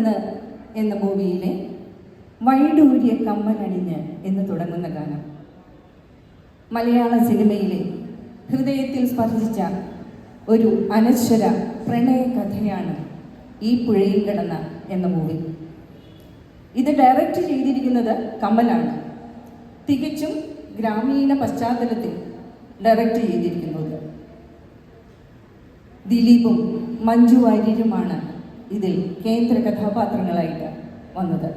നിന്ന് എന്ന മൂവിയിലെ വൈഡൂര്യ കമ്മലണിഞ്ഞ് എന്ന് തുടങ്ങുന്ന ഗാനം മലയാള സിനിമയിലെ ഹൃദയത്തിൽ സ്പർശിച്ച ഒരു അനശ്വര പ്രണയ കഥയാണ് ഈ പുഴയിൽ കിടന്ന എന്ന മൂവി. ഇത് ഡയറക്റ്റ് ചെയ്തിരിക്കുന്നത് കമലാണ്. തികച്ചും ഗ്രാമീണ പശ്ചാത്തലത്തിൽ ഡയറക്റ്റ് ചെയ്തിരിക്കുന്നത്. ദിലീപും മഞ്ജു വാര്യരുമാണ് ഇതിൽ കേന്ദ്ര കഥാപാത്രങ്ങളായിട്ട് വന്നത്.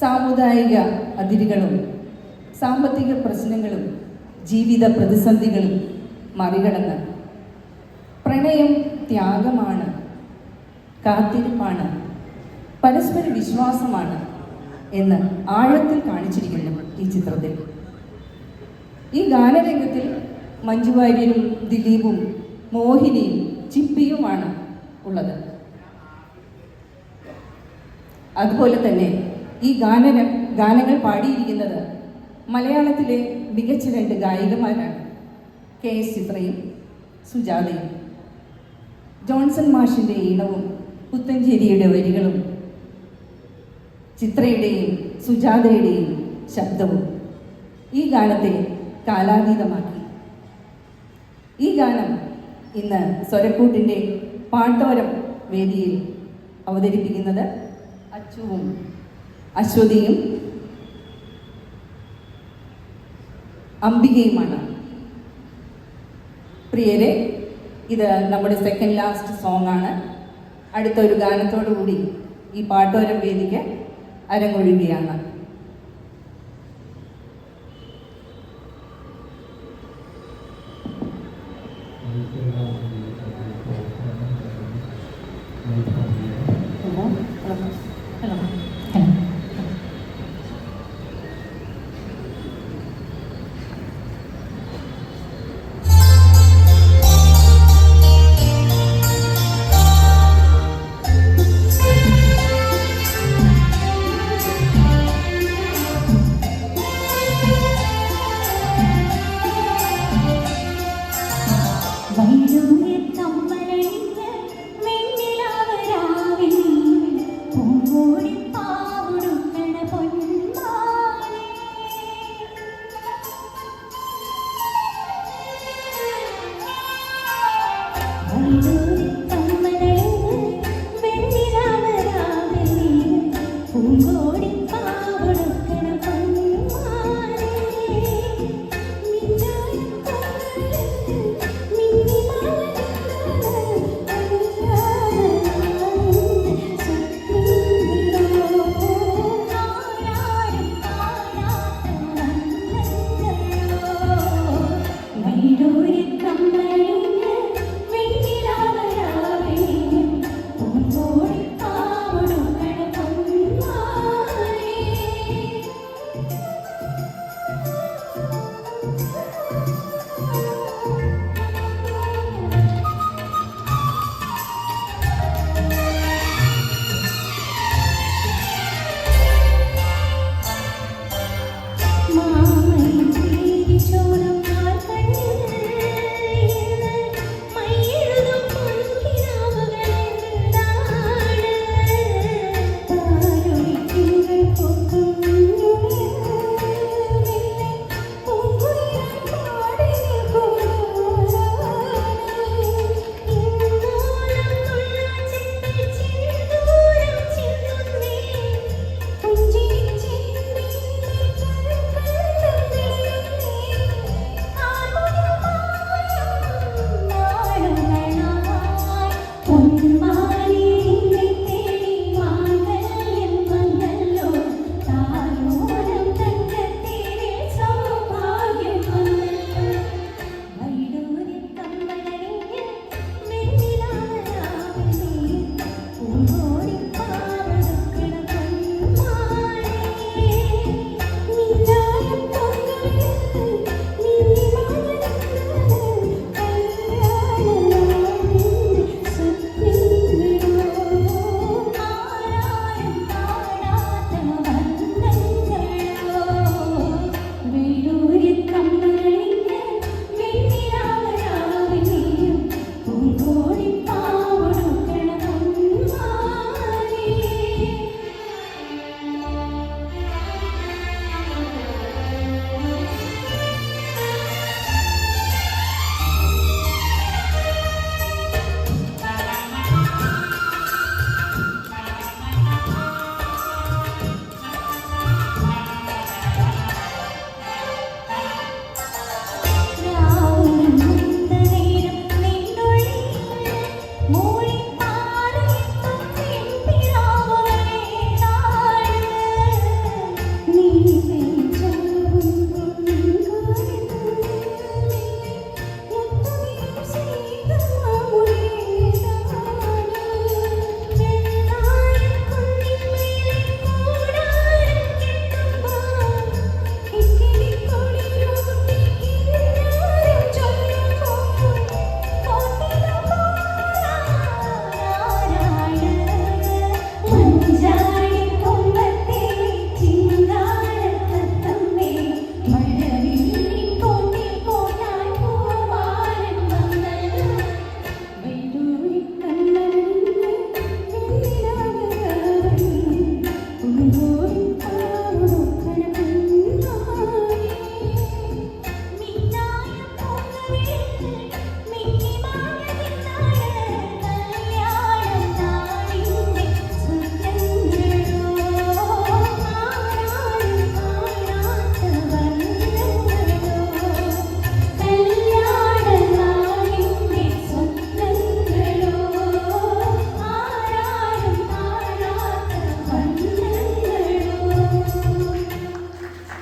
സാമുദായിക അതിരുകളും സാമ്പത്തിക പ്രശ്നങ്ങളും ജീവിത പ്രതിസന്ധികളും മറികടന്ന് പ്രണയം ത്യാഗമാണ്, കാത്തിരിപ്പാണ്, പരസ്പര വിശ്വാസമാണ് എന്ന് ആഴത്തിൽ കാണിച്ചിരിക്കുന്നു ഈ ചിത്രത്തിൽ. ഈ ഗാനരംഗത്തിൽ മഞ്ജു വാര്യരും ദിലീപും മോഹിനിയും ചിപ്പിയുമാണ് ഉള്ളത്. അതുപോലെ തന്നെ ഈ ഗാനങ്ങൾ പാടിയിരിക്കുന്നത് മലയാളത്തിലെ മികച്ച 2 ഗായികമാരാണ്, KS ചിത്രയും സുജാതയും. ജോൺസൺ മാഷിൻ്റെ ഈണവും പുത്തഞ്ചേരിയുടെ വരികളും ചിത്രയുടെയും സുജാതയുടെയും ശബ്ദവും ഈ ഗാനത്തെ കാലാതീതമാക്കി. ഈ ഗാനം ഇന്ന് സ്വരക്കൂട്ടിൻ്റെ പാട്ടോരം വേദിയിൽ അവതരിപ്പിക്കുന്നത് അച്ചുവും അശ്വതിയും അംബികയുമാണ്. പ്രിയരെ, ഇത് നമ്മുടെ സെക്കൻഡ് ലാസ്റ്റ് സോങ് ആണ്. അടുത്ത ഒരു ഗാനത്തോടു കൂടി ഈ പാട്ടോരം വേദിക്ക് അരങ്ങൊഴുകയാണ്.